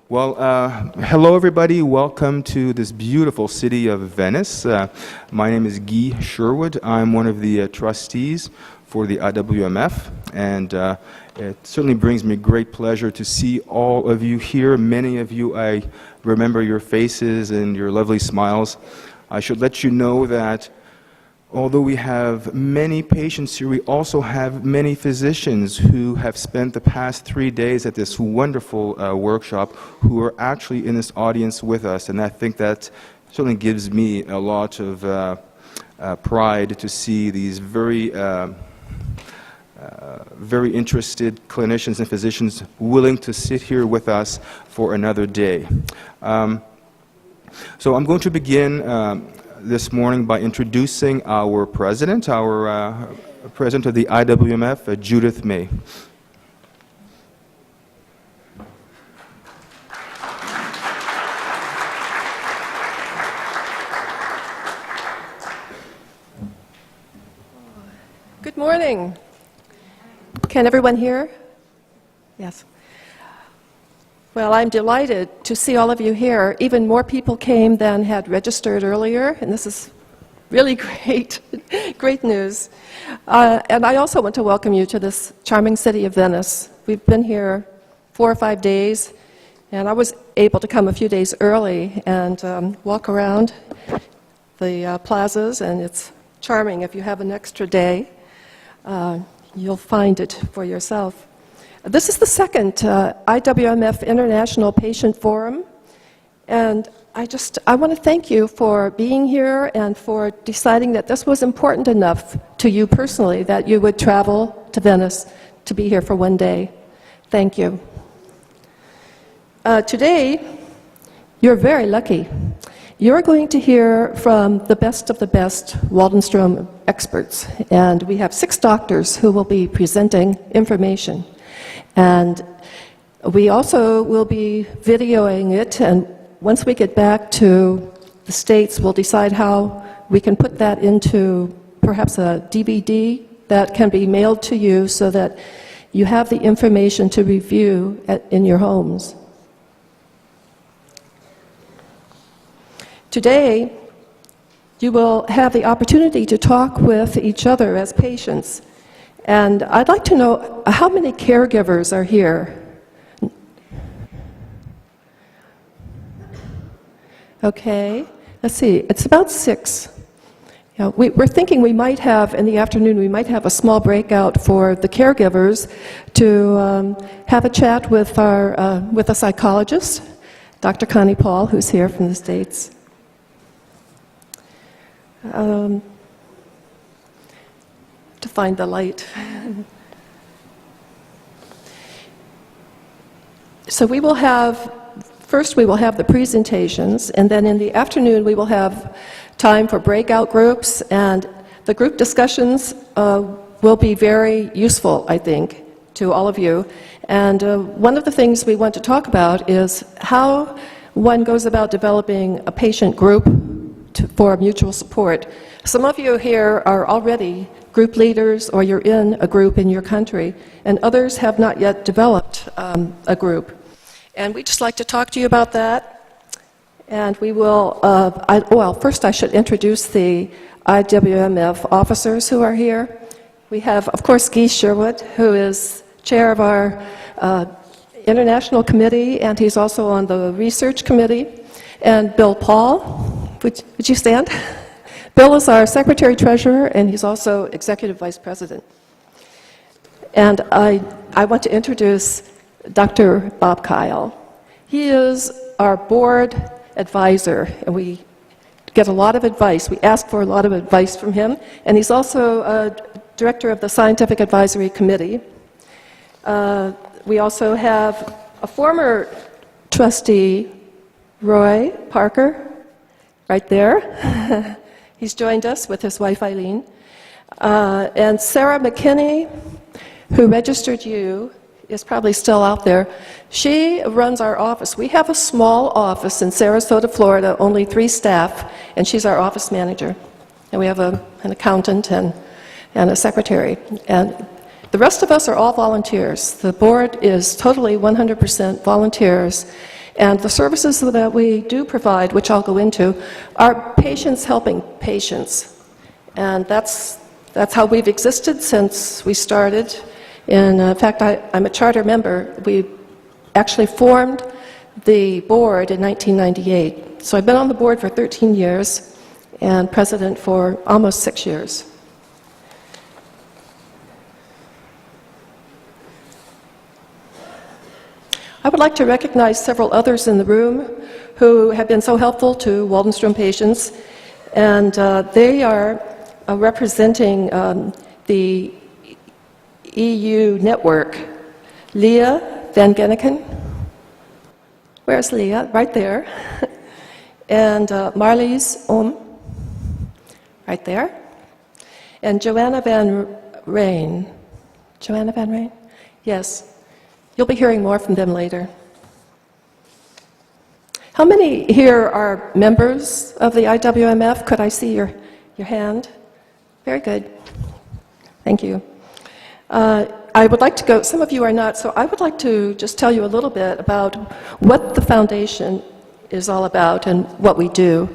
Well, hello everybody. Welcome to this beautiful city of Venice. My name is Guy Sherwood. I'm one of the trustees for the IWMF, and it certainly brings me great pleasure to see all of you here. Many of you, I remember your faces and your lovely smiles. I should let you know that although we have many patients here, we also have many physicians who have spent the past 3 days at this wonderful workshop who are actually in this audience with us, and I think that certainly gives me a lot of pride to see these very interested clinicians and physicians willing to sit here with us for another day. So I'm going to begin this morning by introducing our president of the IWMF, Judith May. Good morning. Can everyone hear? Yes. Well, I'm delighted to see all of you here. Even more people came than had registered earlier, and this is really great, great news. And I also want to welcome you to this charming city of Venice. We've been here 4 or 5 days, and I was able to come a few days early and walk around the plazas, and it's charming. If you have an extra day, you'll find it for yourself. This is the second IWMF International Patient Forum, and I want to thank you for being here and for deciding that this was important enough to you personally that you would travel to Venice to be here for 1 day. Thank you. Today, you're very lucky. You're going to hear from the best of the best Waldenstrom experts, and we have 6 doctors who will be presenting information. And we also will be videoing it, and once we get back to the States, we'll decide how we can put that into perhaps a DVD that can be mailed to you so that you have the information to review in your homes. Today, you will have the opportunity to talk with each other as patients. And I'd like to know how many caregivers are here? Okay, let's see, it's about 6. You know, we're thinking we might have, in the afternoon, we might have a small breakout for the caregivers to have a chat with with a psychologist, Dr. Connie Paul, who's here from the States. To find the light. So we will have, first we will have the presentations, and then in the afternoon we will have time for breakout groups, and the group discussions will be very useful, I think, to all of you. And one of the things we want to talk about is how one goes about developing a patient group for mutual support. Some of you here are already group leaders, or you're in a group in your country, and others have not yet developed a group. And we'd just like to talk to you about that. And we will, well, first I should introduce the IWMF officers who are here. We have, of course, Guy Sherwood, who is chair of our international committee, and he's also on the research committee. And Bill Paul. Would you stand? Bill is our secretary-treasurer, and he's also executive vice president. And I want to introduce Dr. Bob Kyle. He is our board advisor, and we get a lot of advice. We ask for a lot of advice from him, and he's also director of the Scientific Advisory Committee. We also have a former trustee, Roy Parker, right there. He's joined us with his wife, Eileen. And Sarah McKinney, who registered you, is probably still out there. She runs our office. We have a small office in Sarasota, Florida, only 3 staff, and she's our office manager. And we have an accountant and a secretary. And the rest of us are all volunteers. The board is totally 100% volunteers. And the services that we do provide, which I'll go into, are patients helping patients. And that's how we've existed since we started. In fact, I'm a charter member. We actually formed the board in 1998. So I've been on the board for 13 years and president for almost 6 years. I would like to recognize several others in the room who have been so helpful to Waldenstrom patients, and they are representing the EU network. Leah Van Genneken. Where's Leah? Right there. And Marlies right there. And Joanna Van Rijn. Joanna Van Rijn? Yes. You'll be hearing more from them later. How many here are members of the IWMF? Could I see your hand? Very good. Thank you. I would like to go, some of you are not, so I would like to just tell you a little bit about what the foundation is all about and what we do.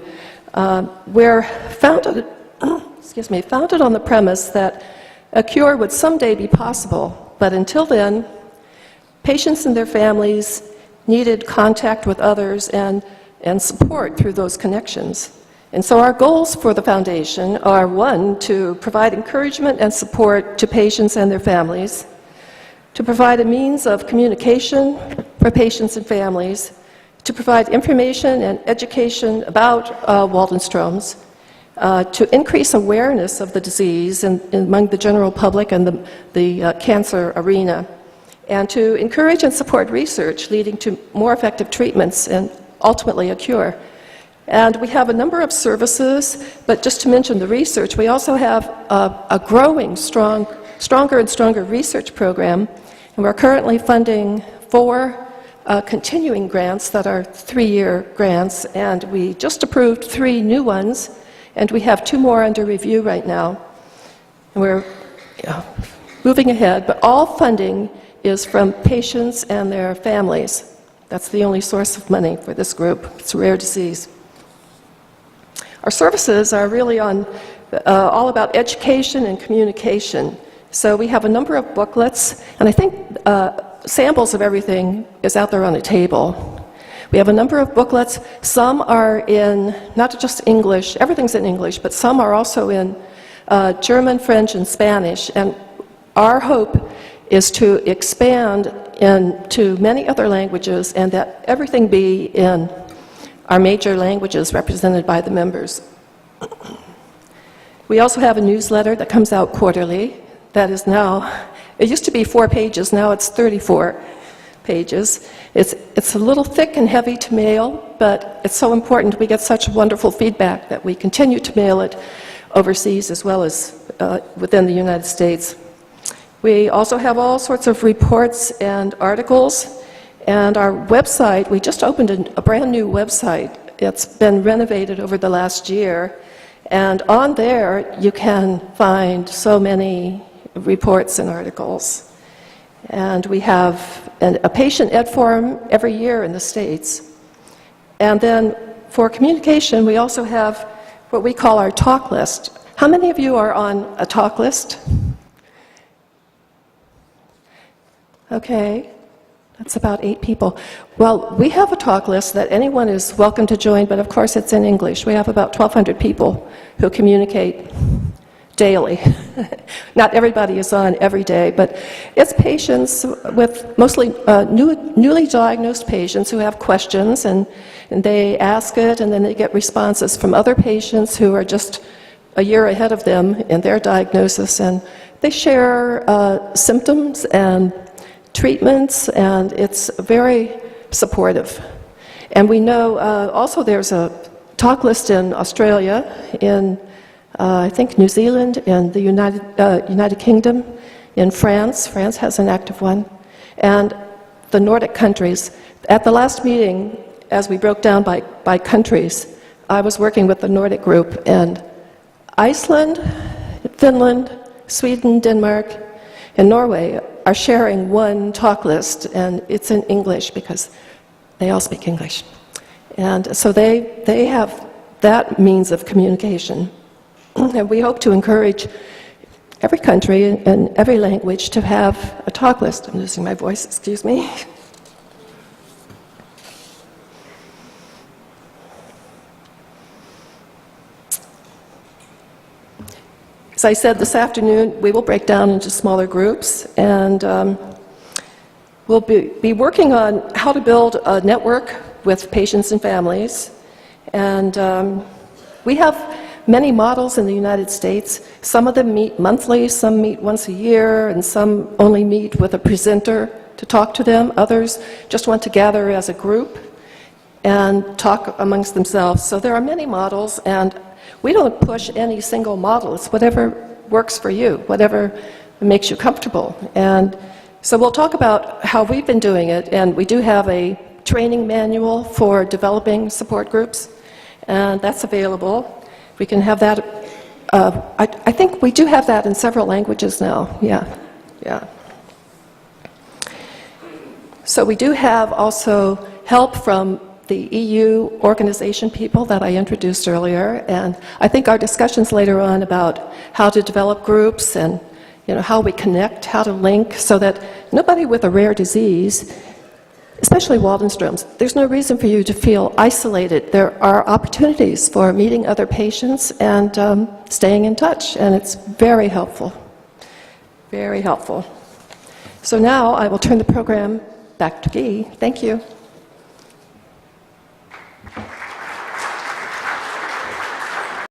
We're founded on the premise that a cure would someday be possible, but until then, patients and their families needed contact with others and support through those connections. And so our goals for the foundation are, one, to provide encouragement and support to patients and their families, to provide a means of communication for patients and families, to provide information and education about Waldenstrom's, to increase awareness of the disease among the general public and the cancer arena, and to encourage and support research leading to more effective treatments and ultimately a cure. And we have a number of services, but just to mention the research, we also have a growing, stronger and stronger research program, and we're currently funding 4 continuing grants that are 3-year grants, and we just approved 3 new ones, and we have 2 more under review right now. And we're moving ahead, but all funding is from patients and their families. That's the only source of money for this group. It's a rare disease. Our services are really all about education and communication. So we have a number of booklets, and I think samples of everything is out there on a table. We have a number of booklets. Some are in not just English, everything's in English, but some are also in German, French, and Spanish. And our hope is to expand into many other languages and that everything be in our major languages represented by the members. We also have a newsletter that comes out quarterly that is now, it used to be 4 pages, now it's 34 pages. It's a little thick and heavy to mail, but it's so important. We get such wonderful feedback that we continue to mail it overseas as well as within the United States. We also have all sorts of reports and articles, and our website, we just opened a brand new website. It's been renovated over the last year, and on there you can find so many reports and articles. And we have a patient ed forum every year in the States. And then for communication, we also have what we call our talk list. How many of you are on a talk list? Okay, that's about 8 people. Well, we have a talk list that anyone is welcome to join, but of course it's in English. We have about 1,200 people who communicate daily. Not everybody is on every day, but it's patients with mostly newly diagnosed patients who have questions, and they ask it, and then they get responses from other patients who are just a year ahead of them in their diagnosis, and they share symptoms and treatments, and it's very supportive. And we know also there's a talk list in Australia, in I think New Zealand, in the United Kingdom, in France. France has an active one, and the Nordic countries. At the last meeting, as we broke down by countries, I was working with the Nordic group, and Iceland, Finland, Sweden, Denmark, and Norway are sharing one talk list, and it's in English because They all speak English. And so they have that means of communication. And we hope to encourage every country and every language to have a talk list. I'm losing my voice, excuse me. As I said, this afternoon, we will break down into smaller groups, and we'll be working on how to build a network with patients and families. And we have many models in the United States. Some of them meet monthly, some meet once a year, and some only meet with a presenter to talk to them. Others just want to gather as a group and talk amongst themselves. So there are many models, and we don't push any single model. It's whatever works for you, whatever makes you comfortable. And so we'll talk about how we've been doing it, and we do have a training manual for developing support groups, and that's available. We can have that. I think we do have that in several languages now. Yeah. So we do have also help from the EU organization people that I introduced earlier, and I think our discussions later on about how to develop groups and how we connect, how to link, so that nobody with a rare disease, especially Waldenstrom's, there's no reason for you to feel isolated. There are opportunities for meeting other patients and staying in touch, and it's very helpful. Very helpful. So now I will turn the program back to Guy. Thank you.